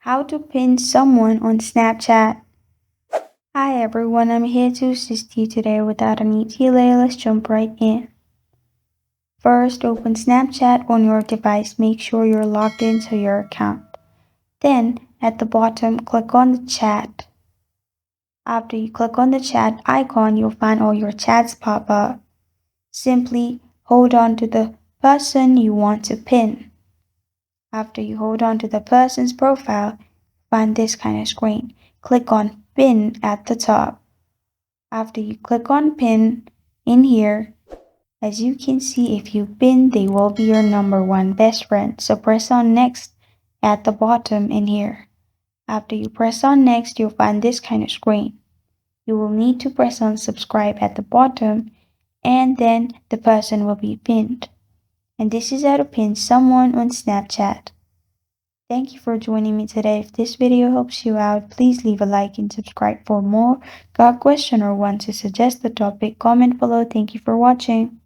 How to pin someone on Snapchat. Hi everyone, I'm here to assist you today without any delay. Let's jump right in. First, open Snapchat on your device. Make sure you're logged into your account. Then, at the bottom, click on the chat. After you click on the chat icon, you'll find all your chats pop up. Simply hold on to the person you want to pin. After you hold on to the person's profile, find this kind of screen. Click on Pin at the top. After you click on Pin in here, as you can see, if you pin, they will be your number one best friend. So press on Next at the bottom in here. After you press on Next, you'll find this kind of screen. You will need to press on Subscribe at the bottom, and then the person will be pinned. And this is how to pin someone on Snapchat. Thank you for joining me today. If this video helps you out, please leave a like and subscribe for more. Got a question or want to suggest the topic? Comment below. Thank you for watching.